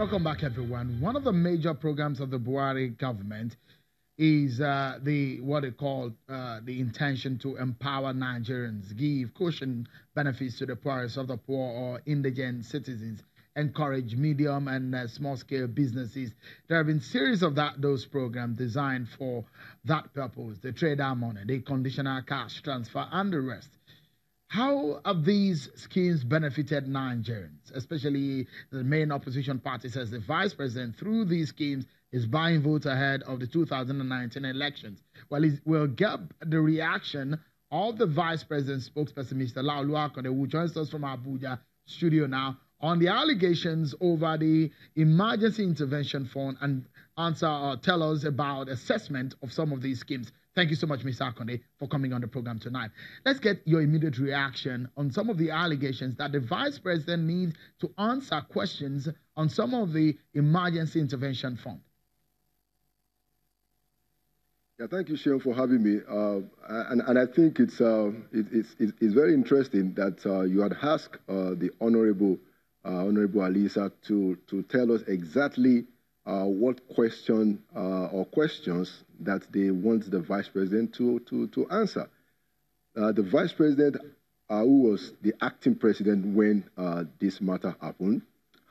Welcome back, everyone. One of the major programs of the Buhari government is what they call the intention to empower Nigerians, give cushion benefits to the poorest of the poor or indigent citizens, encourage medium and small-scale businesses. There have been series of those programs designed for that purpose: the trader money, the conditional cash transfer, and the rest. How have these schemes benefited Nigerians, especially the main opposition party says the vice president, through these schemes, is buying votes ahead of the 2019 elections? Well, we'll get the reaction of the vice president's spokesperson, Mr. Laolu Akonde, who joins us from Abuja studio now, on the allegations over the emergency intervention fund and tell us about assessment of some of these schemes. Thank you so much, Mr. Akonde, for coming on the program tonight. Let's get your immediate reaction on some of the allegations that the vice president needs to answer questions on some of the emergency intervention fund. Yeah, thank you, Sean, for having me. And I think it's very interesting that you had asked the Honorable Alisa to tell us exactly what question or questions that they want the vice president to answer. The vice president, who was the acting president when this matter happened,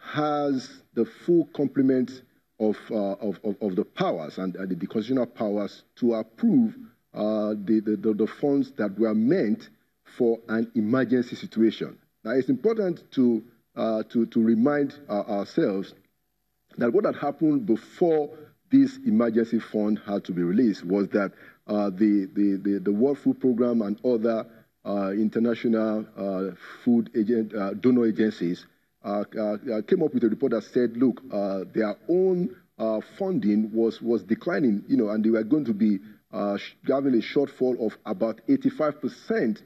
has the full complement of the powers and the constitutional powers to approve the funds that were meant for an emergency situation. Now, it's important to remind ourselves that what had happened before this emergency fund had to be released was that the World Food Program and other international food donor agencies came up with a report that said, look, their own funding was declining, and they were going to be having a shortfall of about 85%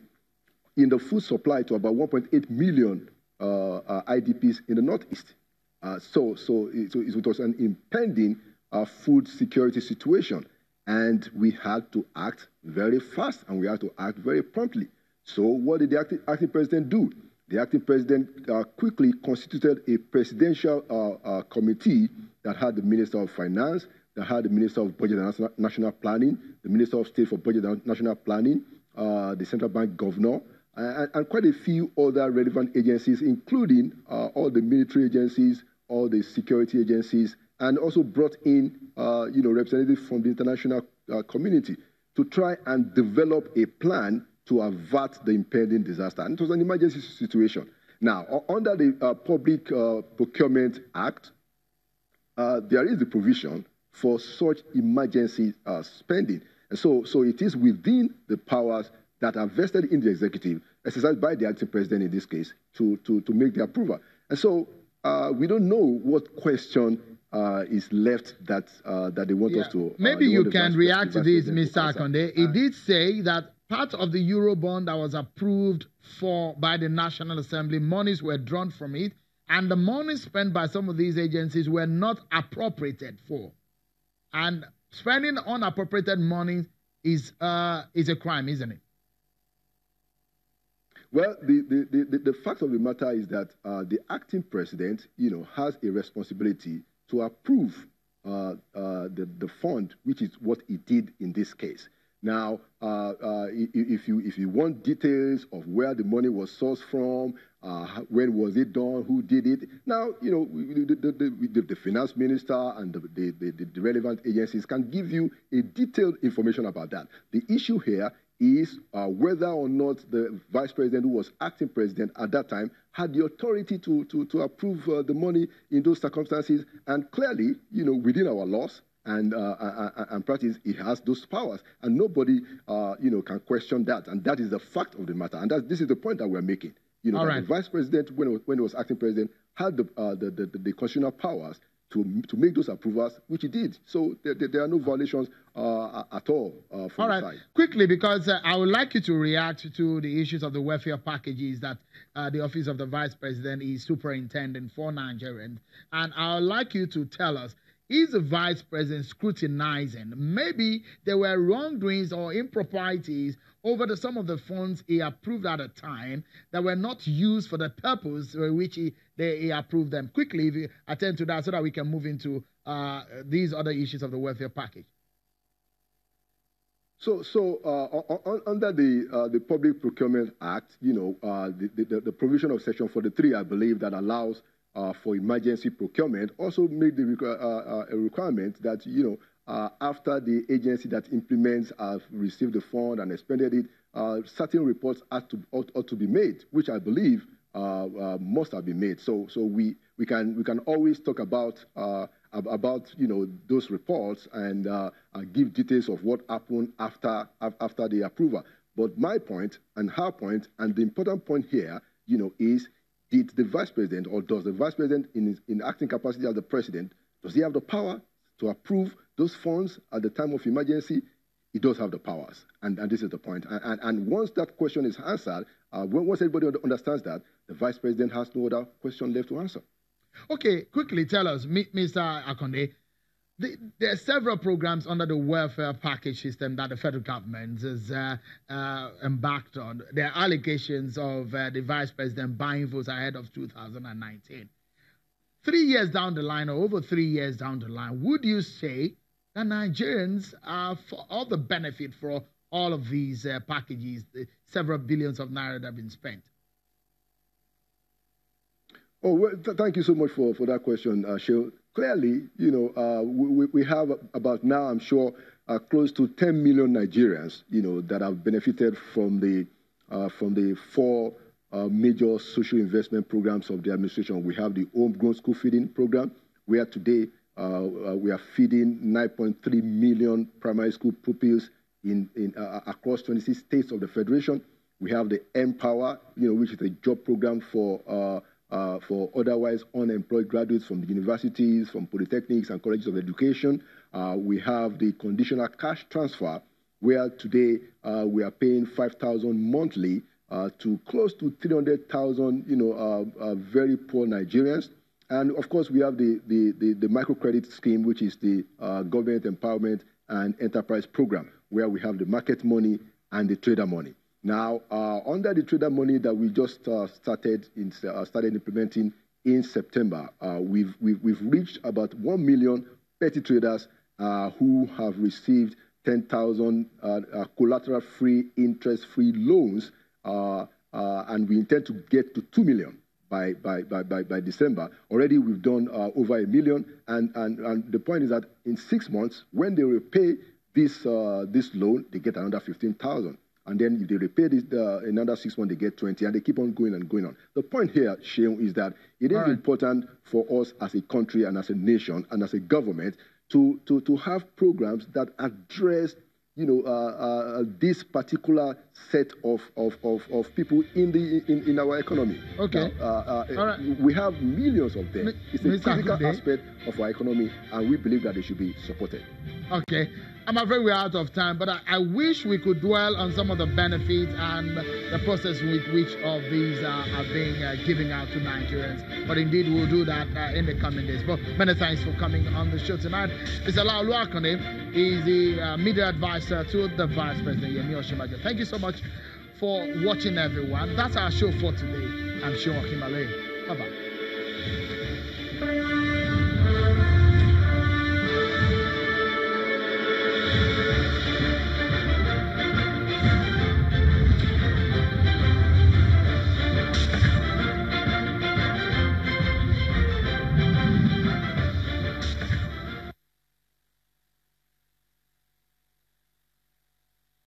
in the food supply to about 1.8 million IDPs in the Northeast. So it was an impending food security situation, and we had to act very fast and we had to act very promptly. So what did the acting president do? The acting president quickly constituted a presidential committee that had the Minister of Finance, that had the Minister of Budget and National Planning, the Minister of State for Budget and National Planning, the Central Bank Governor, and quite a few other relevant agencies, including all the military agencies, all the security agencies, and also brought in representatives from the international community to try and develop a plan to avert the impending disaster. And it was an emergency situation. Now, under the Public Procurement Act, there is the provision for such emergency spending. And so it is within the powers that are vested in the executive, exercised by the acting president in this case, to make the approval. And so we don't know what question is left that they want us to. Maybe you can react to this, Mr. Akonde. He did say that part of the Eurobond that was approved by the National Assembly, monies were drawn from it, and the money spent by some of these agencies were not appropriated for. And spending unappropriated money is a crime, isn't it? Well, the fact of the matter is that the acting president, has a responsibility to approve the fund, which is what he did in this case. Now, if you want details of where the money was sourced from, when was it done, who did it, now, the finance minister and the relevant agencies can give you a detailed information about that. The issue here is whether or not the vice president, who was acting president at that time, had the authority to approve the money in those circumstances. And clearly, within our laws and practice, he has those powers, and nobody, can question that. And that is the fact of the matter. And this is the point that we're making. The vice president, when he was acting president, had the constitutional powers to make those approvals, which he did. So there are no violations at all from the side. Quickly, because I would like you to react to the issues of the welfare packages that the Office of the Vice President is superintending for Nigerians. And I would like you to tell us, is the vice president scrutinizing? Maybe there were wrongdoings or improprieties over some of the funds he approved at a time that were not used for the purpose for which he approved them. Quickly, if you attend to that so that we can move into these other issues of the welfare package. So under the Public Procurement Act, the provision of Section 43, I believe, that allows for emergency procurement also made the a requirement that, after the agency that implements have received the fund and expended it, certain reports ought to be made, which I believe must have been made. So we can always talk about those reports and give details of what happened after the approval. But my point and her point and the important point here, is, did the vice president, or does the vice president in acting capacity as the president, does he have the power to approve those funds at the time of emergency? He does have the powers, and this is the point. And once that question is answered, once everybody understands that, the vice president has no other question left to answer. Okay, quickly tell us, Mr. Akonde, there are several programs under the welfare package system that the federal government has embarked on. There are allegations of the vice president buying votes ahead of 2019. 3 years down the line, or over 3 years down the line, would you say that Nigerians are for all the benefit for all of these packages, the several billions of naira that have been spent? Oh, well, thank you so much for that question, Sheo. Clearly, we have about now, I'm sure, close to 10 million Nigerians, that have benefited from the four major social investment programs of the administration. We have the homegrown school feeding program, where today we are feeding 9.3 million primary school pupils across 26 states of the federation. We have the Empower, which is a job program for otherwise unemployed graduates from the universities, from polytechnics and colleges of education. We have the conditional cash transfer, where today we are paying 5,000 monthly to close to 300,000, very poor Nigerians. And of course, we have the microcredit scheme, which is the government empowerment and enterprise program, where we have the market money and the trader money. Now, under the trader money that we just started implementing in September, we've reached about 1 million petty traders who have received 10,000 collateral-free, interest-free loans, and we intend to get to 2 million by December. Already, we've done over 1 million, and the point is that in 6 months, when they repay this loan, they get another 15,000. And then if they repay this, another 6 months, they get 20, and they keep on going and going on. The point here, Sheung, is that it is important for us as a country and as a nation and as a government to have programs that address, this particular set of people in our economy. Okay. Now, we have millions of them. It's a critical aspect of our economy, and we believe that they should be supported. Okay. I'm afraid we're out of time, but I wish we could dwell on some of the benefits and the process with which of these are being given out to Nigerians. But indeed, we'll do that in the coming days. But many thanks for coming on the show tonight. Mr. Laolu Akande is the media advisor to the Vice President, Yemi Osinbajo. Thank you so much for watching, everyone. That's our show for today. I'm Sean Okimale. Bye-bye.